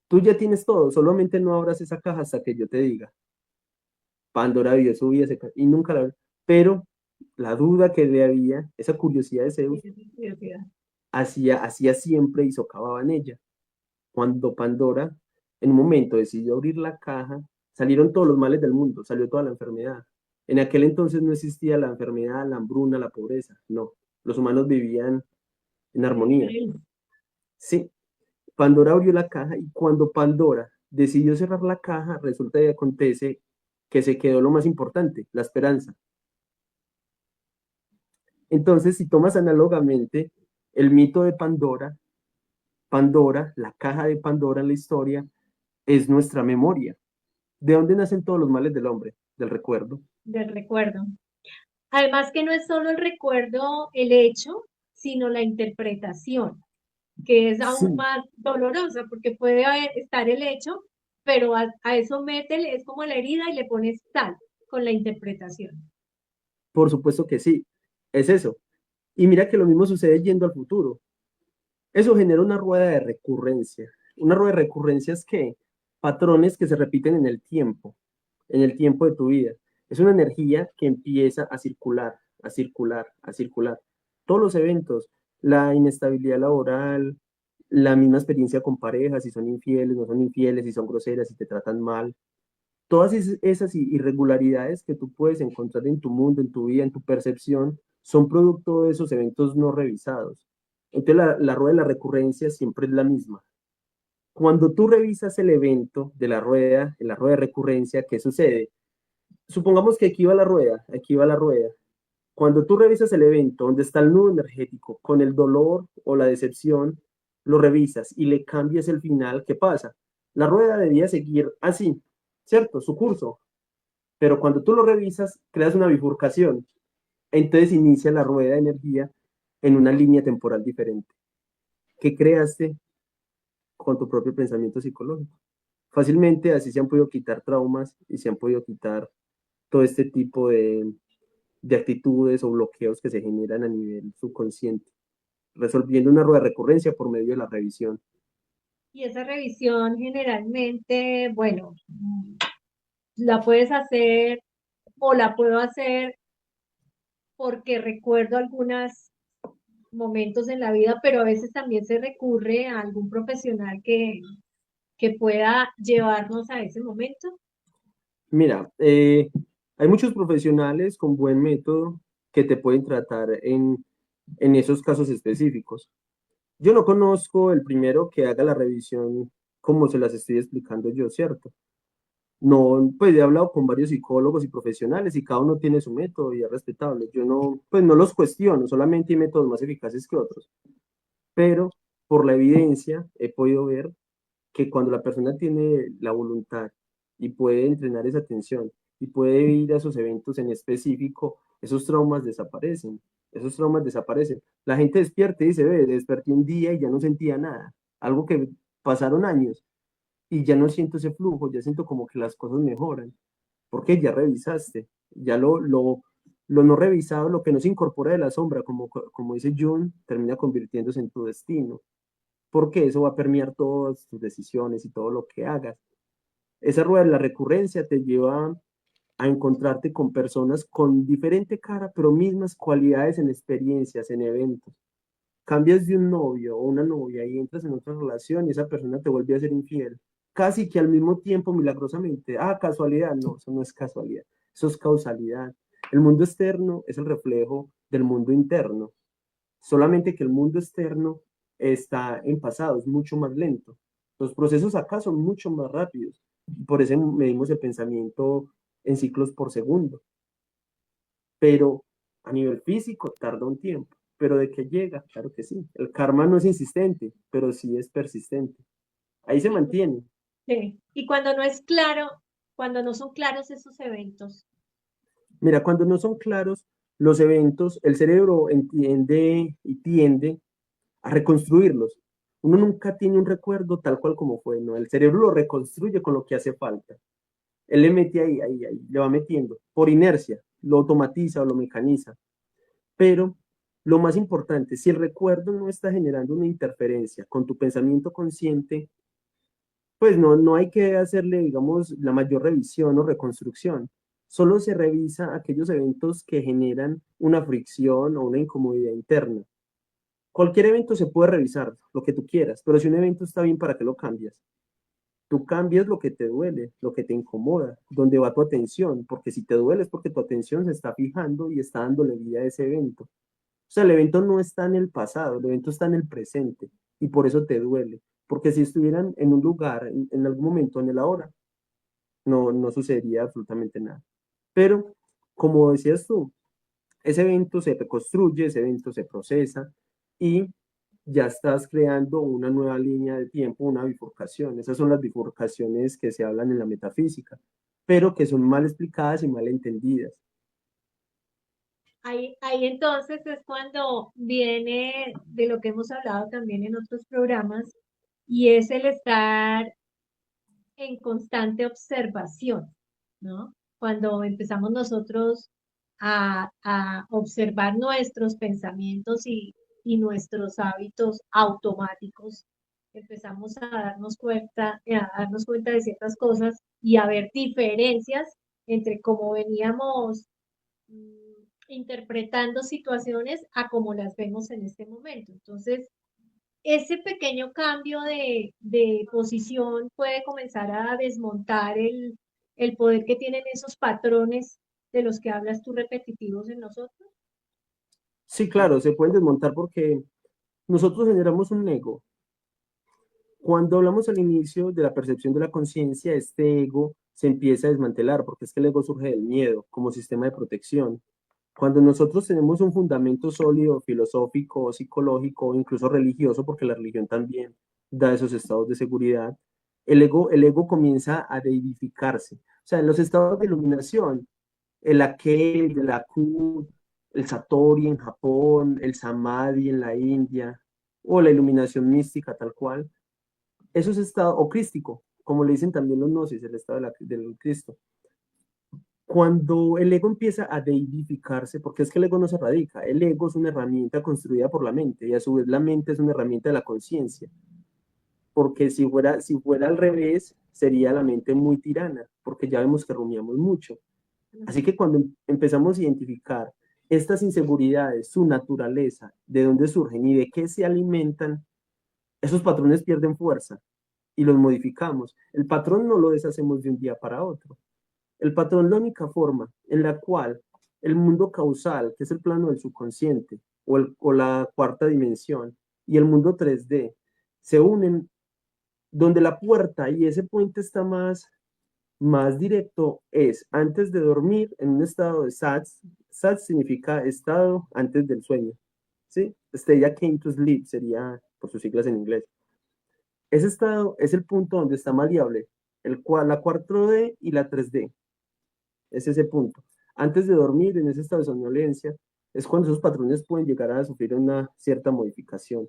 Tú ya tienes todo, solamente no abras esa caja hasta que yo te diga. Pandora vio su vida y nunca la abrió. Pero la duda que le había, esa curiosidad de Zeus, hacía siempre y socavaba en ella. Cuando Pandora, en un momento, decidió abrir la caja, salieron todos los males del mundo, salió toda la enfermedad. En aquel entonces no existía la enfermedad, la hambruna, la pobreza, no. Los humanos vivían en armonía. Sí, Pandora abrió la caja y cuando Pandora decidió cerrar la caja, resulta y acontece que se quedó lo más importante, la esperanza. Entonces, si tomas análogamente el mito de Pandora, Pandora, la caja de Pandora en la historia, es nuestra memoria. ¿De dónde nacen todos los males del hombre? Del recuerdo. Del recuerdo. Además que no es solo el recuerdo, el hecho, sino la interpretación, que es aún Sí, más dolorosa, porque puede estar el hecho, pero a eso métele, es como la herida y le pones sal con la interpretación. por supuesto que sí, es eso. Y mira que lo mismo sucede yendo al futuro. Eso genera una rueda de recurrencia. Una rueda de recurrencia es que patrones que se repiten en el tiempo de tu vida. Es una energía que empieza a circular, a circular, a circular. Todos los eventos, la inestabilidad laboral, la misma experiencia con parejas, si son infieles, no son infieles, si son groseras, si te tratan mal. Todas esas irregularidades que tú puedes encontrar en tu mundo, en tu vida, en tu percepción, son producto de esos eventos no revisados. Entonces la rueda de la recurrencia siempre es la misma. Cuando tú revisas el evento de la rueda, en la rueda de recurrencia, ¿qué sucede? Supongamos que aquí va la rueda, aquí va la rueda. Cuando tú revisas el evento donde está el nudo energético con el dolor o la decepción, lo revisas y le cambias el final, ¿qué pasa? La rueda debía seguir así, ¿cierto? Su curso. Pero cuando tú lo revisas, creas una bifurcación. Entonces inicia la rueda de energía en una línea temporal diferente que creaste con tu propio pensamiento psicológico. Fácilmente así se han podido quitar traumas y se han podido quitar todo este tipo de actitudes o bloqueos que se generan a nivel subconsciente, resolviendo una rueda de recurrencia por medio de la revisión. Y esa revisión generalmente, bueno, la puedes hacer o la puedo hacer porque recuerdo algunos momentos en la vida, pero a veces también se recurre a algún profesional que pueda llevarnos a ese momento. Mira, hay muchos profesionales con buen método que te pueden tratar en esos casos específicos. Yo no conozco el primero que haga la revisión como se las estoy explicando yo, ¿cierto? No, pues he hablado con varios psicólogos y profesionales y cada uno tiene su método y es respetable. Yo no, pues no los cuestiono, solamente hay métodos más eficaces que otros. Pero por la evidencia he podido ver que cuando la persona tiene la voluntad y puede entrenar esa atención y puede ir a esos eventos en específico, esos traumas desaparecen. Esos traumas desaparecen. La gente despierta y dice, ve, desperté un día y ya no sentía nada. Algo que pasaron años y ya no siento ese flujo, ya siento como que las cosas mejoran. Porque ya revisaste, ya lo no revisado, lo que no se incorpora de la sombra, como dice Jung, termina convirtiéndose en tu destino. Porque eso va a permear todas tus decisiones y todo lo que hagas. Esa rueda de la recurrencia te lleva a encontrarte con personas con diferente cara, pero mismas cualidades en experiencias, en eventos. Cambias de un novio o una novia y entras en otra relación y esa persona te vuelve a ser infiel. Casi que al mismo tiempo, milagrosamente. Ah, casualidad. No, eso no es casualidad. Eso es causalidad. El mundo externo es el reflejo del mundo interno. Solamente que el mundo externo está en pasado, es mucho más lento. Los procesos acá son mucho más rápidos. Por eso medimos el pensamiento en ciclos por segundo. Pero a nivel físico tarda un tiempo. Pero de que llega, claro que sí. El karma no es insistente, pero sí es persistente. Ahí se Y, mantiene. sí. Y cuando no es claro, cuando no son claros esos eventos, Mira, cuando no son claros los eventos, el cerebro entiende y tiende a reconstruirlos. Uno nunca tiene un recuerdo tal cual como fue, ¿no? El cerebro lo reconstruye con lo que hace falta. Él le mete ahí, le va metiendo, por inercia, lo automatiza o lo mecaniza. Pero lo más importante, si el recuerdo no está generando una interferencia con tu pensamiento consciente, pues no hay que hacerle, digamos, la mayor revisión o reconstrucción. Solo se revisa aquellos eventos que generan una fricción o una incomodidad interna. Cualquier evento se puede revisar, lo que tú quieras, pero si un evento está bien, ¿para qué lo cambias? Tú cambias lo que te duele, lo que te incomoda, dónde va tu atención, porque si te duele es porque tu atención se está fijando y está dándole vida a ese evento. O sea, el evento no está en el pasado, el evento está en el presente y por eso te duele. Porque si estuvieran en un lugar, en algún momento, en el ahora, no sucedería absolutamente nada. Pero, como decías tú, ese evento se reconstruye, ese evento se procesa y ya estás creando una nueva línea de tiempo, una bifurcación. Esas son las bifurcaciones que se hablan en la metafísica, pero que son mal explicadas y mal entendidas. ahí entonces es cuando viene de lo que hemos hablado también en otros programas, y es el estar en constante observación, ¿no? Cuando empezamos nosotros a observar nuestros pensamientos y nuestros hábitos automáticos, empezamos a darnos cuenta de ciertas cosas y a ver diferencias entre cómo veníamos interpretando situaciones a cómo las vemos en este momento. Entonces, ese pequeño cambio de posición puede comenzar a desmontar el poder que tienen esos patrones de los que hablas tú repetitivos en nosotros. Sí, claro, se pueden desmontar porque nosotros generamos un ego. Cuando hablamos al inicio de la percepción de la conciencia, este ego se empieza a desmantelar porque es que el ego surge del miedo como sistema de protección. Cuando nosotros tenemos un fundamento sólido, filosófico, psicológico, incluso religioso, porque la religión también da esos estados de seguridad, el ego comienza a deidificarse. O sea, en los estados de iluminación, el aquel, el aku, el satori en Japón, el samadhi en la India, o la iluminación mística tal cual, eso es estado, o crístico, como le dicen también los gnosis, el estado del Cristo. Cuando el ego empieza a deidificarse, porque es que el ego no se radica, el ego es una herramienta construida por la mente y a su vez la mente es una herramienta de la conciencia, porque si fuera al revés, sería la mente muy tirana, porque ya vemos que rumiamos mucho. Así que cuando empezamos a identificar estas inseguridades, su naturaleza, de dónde surgen y de qué se alimentan, esos patrones pierden fuerza y los modificamos. El patrón no lo deshacemos de un día para otro. El patrón es la única forma en la cual el mundo causal, que es el plano del subconsciente o la cuarta dimensión, y el mundo 3D se unen, donde la puerta y ese puente está más directo, es antes de dormir en un estado de SATS. SATS significa estado antes del sueño, ¿sí? State came to sleep sería por sus siglas en inglés. Ese estado es el punto donde está maleable, la 4D y la 3D. Es ese punto. Antes de dormir, en ese estado de somnolencia, es cuando esos patrones pueden llegar a sufrir una cierta modificación.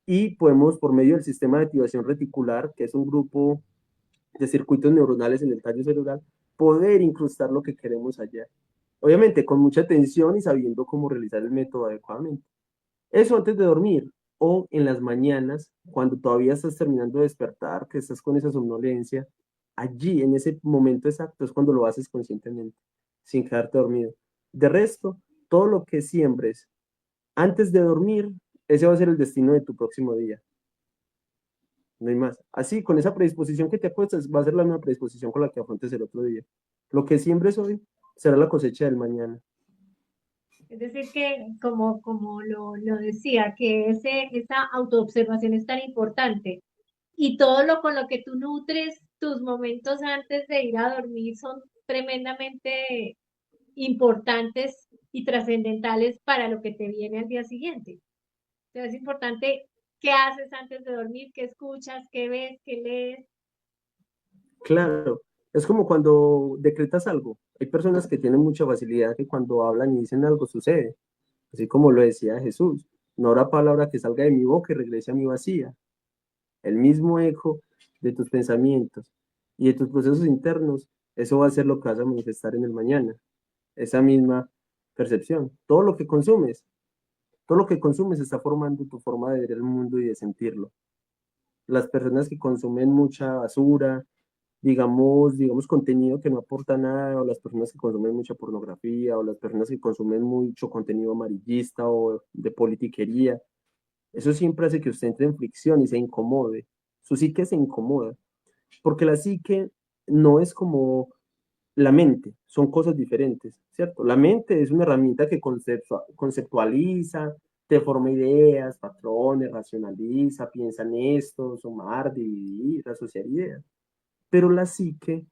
Y podemos, por medio del sistema de activación reticular, que es un grupo de circuitos neuronales en el tallo cerebral, poder incrustar lo que queremos allá. Obviamente, con mucha atención y sabiendo cómo realizar el método adecuadamente. Eso antes de dormir o en las mañanas, cuando todavía estás terminando de despertar, que estás con esa somnolencia, allí, en ese momento exacto, es cuando lo haces conscientemente, sin quedarte dormido. De resto, todo lo que siembres antes de dormir, ese va a ser el destino de tu próximo día. No hay más. Así, con esa predisposición que te acuestas, va a ser la misma predisposición con la que afrontes el otro día. Lo que siembres hoy será la cosecha del mañana. Es decir, que como lo decía, que esa autoobservación es tan importante y todo lo con lo que tú nutres tus momentos antes de ir a dormir son tremendamente importantes y trascendentales para lo que te viene al día siguiente. Entonces es importante qué haces antes de dormir, qué escuchas, qué ves, qué lees. Claro, es como cuando decretas algo. Hay personas que tienen mucha facilidad que cuando hablan y dicen algo sucede, así como lo decía Jesús. No habrá palabra que salga de mi boca y regrese a mi vacía. El mismo eco de tus pensamientos y de tus procesos internos, eso va a ser lo que vas a manifestar en el mañana. Esa misma percepción. Todo lo que consumes está formando tu forma de ver el mundo y de sentirlo. Las personas que consumen mucha basura, digamos contenido que no aporta nada, o las personas que consumen mucha pornografía, o las personas que consumen mucho contenido amarillista o de politiquería, eso siempre hace que usted entre en fricción y se incomode. Su psique se incomoda, porque la psique no es como la mente, son cosas diferentes, ¿cierto? La mente es una herramienta que conceptualiza, te forma ideas, patrones, racionaliza, piensa en esto, sumar, dividir, asociar ideas. Pero la psique,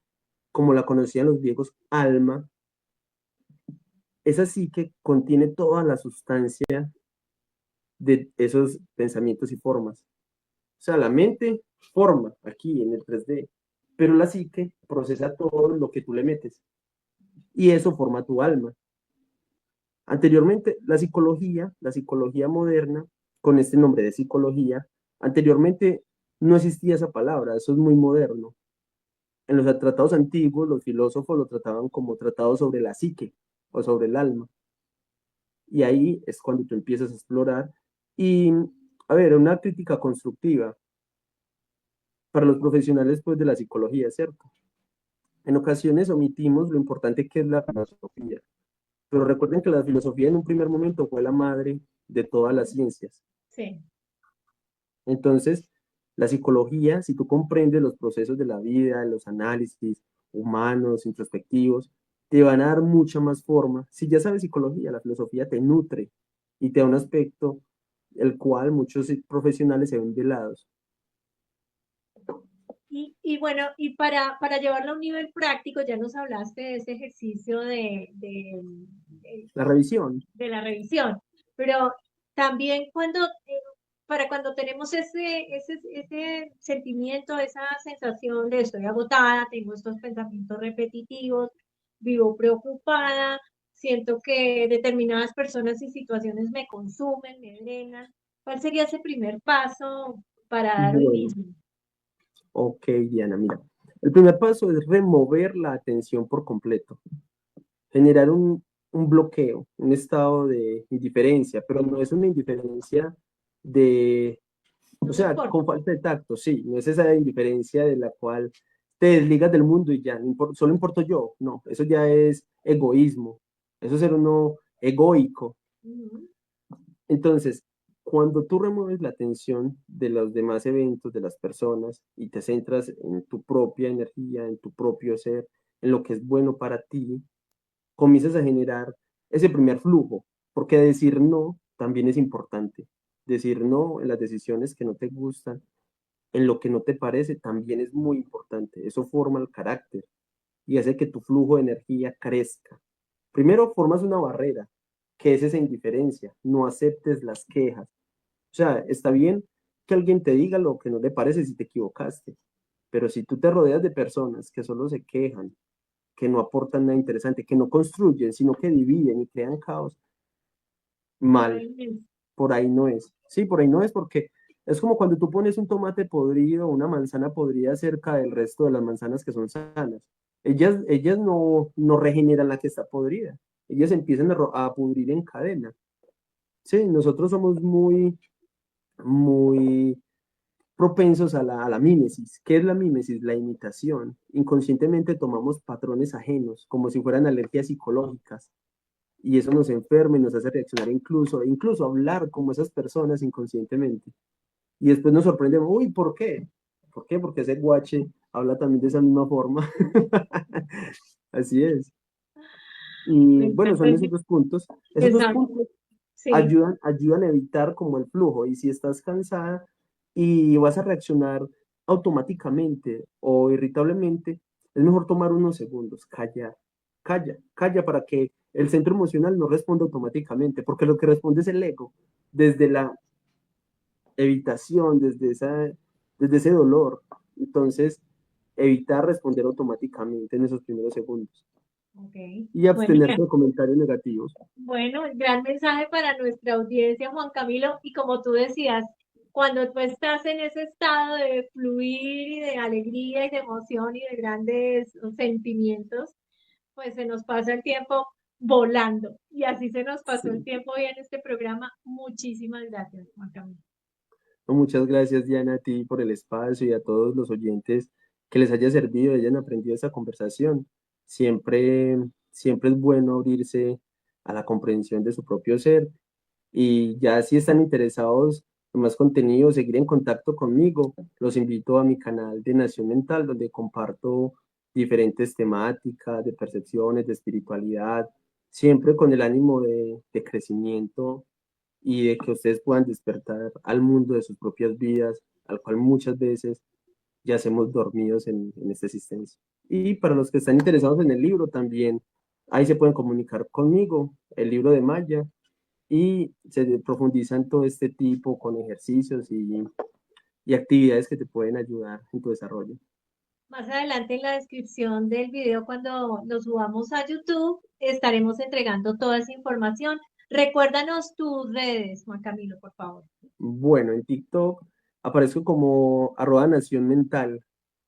como la conocían los griegos, alma, esa psique contiene toda la sustancia de esos pensamientos y formas. O sea, la mente forma aquí en el 3D, pero la psique procesa todo lo que tú le metes y eso forma tu alma. Anteriormente, la psicología moderna, con este nombre de psicología, anteriormente no existía esa palabra, eso es muy moderno. En los tratados antiguos, los filósofos lo trataban como tratados sobre la psique o sobre el alma. Y ahí es cuando tú empiezas a explorar. Y, a ver, una crítica constructiva para los profesionales pues, de la psicología, ¿cierto? En ocasiones omitimos lo importante que es la filosofía. Pero recuerden que la filosofía en un primer momento fue la madre de todas las ciencias. Sí. Entonces, la psicología, si tú comprendes los procesos de la vida, los análisis humanos, introspectivos, te van a dar mucha más forma. Si ya sabes psicología, la filosofía te nutre y te da un aspecto el cual muchos profesionales se ven velados. Y bueno, y para llevarlo a un nivel práctico, ya nos hablaste de ese ejercicio La revisión. de la revisión, pero también para cuando tenemos ese sentimiento, esa sensación de estoy agotada, tengo estos pensamientos repetitivos, vivo preocupada, siento que determinadas personas y situaciones me consumen, me drenan, ¿cuál sería ese primer paso para dar hoy Bueno, mismo? ok, Diana, mira. El primer paso es remover la atención por completo, generar un bloqueo, un estado de indiferencia, pero no es una indiferencia de, o No me sea, importa. con falta de tacto, sí, no es esa indiferencia de la cual te desligas del mundo y ya, solo importo yo, no, eso ya es egoísmo, eso es ser uno egoico. Ujú. Entonces, cuando tú remueves la atención de los demás eventos, de las personas, y te centras en tu propia energía, en tu propio ser, en lo que es bueno para ti, comienzas a generar ese primer flujo, porque decir no también es importante. Decir no en las decisiones que no te gustan, en lo que no te parece, también es muy importante. Eso forma el carácter y hace que tu flujo de energía crezca. Primero formas una barrera, que es esa indiferencia. No aceptes las quejas. O sea, está bien que alguien te diga lo que no le parece si te equivocaste, pero si tú te rodeas de personas que solo se quejan, que no aportan nada interesante, que no construyen, sino que dividen y crean caos, Por mal, ahí es. por ahí no es. Sí, por ahí no es porque es como cuando tú pones un tomate podrido o una manzana podrida cerca del resto de las manzanas que son sanas. Ellas no regeneran la que está podrida. Ellas empiezan a pudrir en cadena. Sí, nosotros somos muy propensos a la mímesis. ¿Qué es la mímesis? La imitación. Inconscientemente tomamos patrones ajenos, como si fueran alergias psicológicas, y eso nos enferma y nos hace reaccionar incluso hablar como esas personas inconscientemente. Y después nos sorprendemos, uy, ¿por qué? ¿Por qué? Porque ese guache habla también de esa misma forma. Así es. Me Y bueno, encanta son esos ese. dos puntos. Esos dos Exacto. puntos Sí. ayudan a evitar como el flujo. Y si estás cansada y vas a reaccionar automáticamente o irritablemente, es mejor tomar unos segundos, callar, calla para que el centro emocional no responda automáticamente, porque lo que responde es el ego, desde la evitación, desde ese dolor. Entonces, evitar responder automáticamente en esos primeros segundos Ok. y Bueno, abstenerse de comentarios negativos. bueno, gran mensaje para nuestra audiencia, Juan Camilo. Y como tú decías, cuando tú estás en ese estado de fluir y de alegría y de emoción y de grandes sentimientos, pues se nos pasa el tiempo volando. Y así se nos pasó el Sí. tiempo hoy en este programa. Muchísimas gracias, Juan Camilo. Muchas gracias, Diana, a ti por el espacio y a todos los oyentes que les haya servido, hayan aprendido esta conversación. Siempre es bueno abrirse a la comprensión de su propio ser. Y ya si están interesados en más contenido, seguir en contacto conmigo, los invito a mi canal de Nación Mental, donde comparto diferentes temáticas de percepciones, de espiritualidad, siempre con el ánimo de crecimiento y de que ustedes puedan despertar al mundo de sus propias vidas, al cual muchas veces yacemos dormidos en esta existencia. Y para los que están interesados en el libro también, ahí se pueden comunicar conmigo, el libro de Maya, y se profundiza en todo este tipo con ejercicios y actividades que te pueden ayudar en tu desarrollo. Más adelante en la descripción del video, cuando lo subamos a YouTube, estaremos entregando toda esa información. Recuérdanos tus redes, Juan Camilo, por favor. Bueno, en TikTok aparezco como @Nación Mental.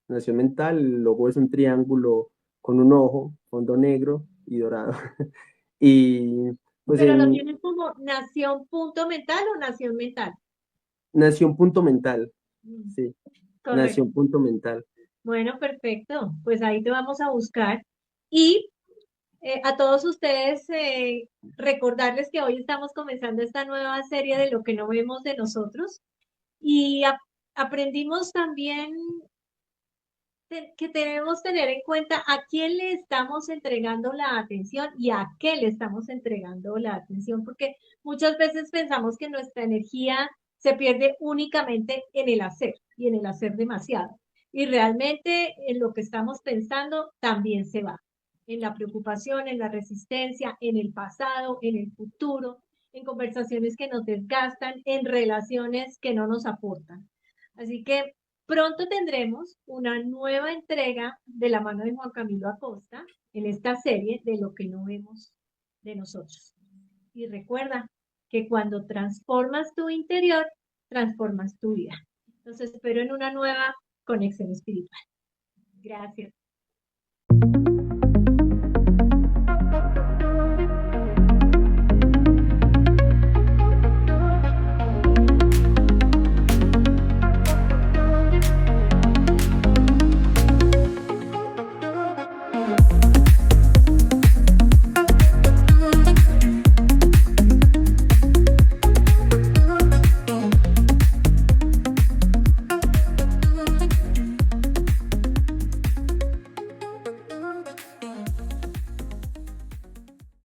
Nación Mental, el logo es un triángulo con un ojo, fondo negro y dorado. Y pues Pero lo en tienes como Nación Punto Mental o Nación Mental. Nación.mental, Mm, sí, correcto. Nación.mental. Bueno, perfecto. Pues ahí te vamos a buscar. Y a todos ustedes, recordarles que hoy estamos comenzando esta nueva serie de lo que no vemos de nosotros. Y aprendimos también que debemos tener en cuenta a quién le estamos entregando la atención y a qué le estamos entregando la atención, porque muchas veces pensamos que nuestra energía se pierde únicamente en el hacer y en el hacer demasiado. Y realmente en lo que estamos pensando también se va, en la preocupación, en la resistencia, en el pasado, en el futuro, en conversaciones que nos desgastan, en relaciones que no nos aportan. Así que pronto tendremos una nueva entrega de la mano de Juan Camilo Acosta en esta serie de lo que no vemos de nosotros. Y recuerda que cuando transformas tu interior, transformas tu vida. Entonces espero en una nueva conexión espiritual. Gracias.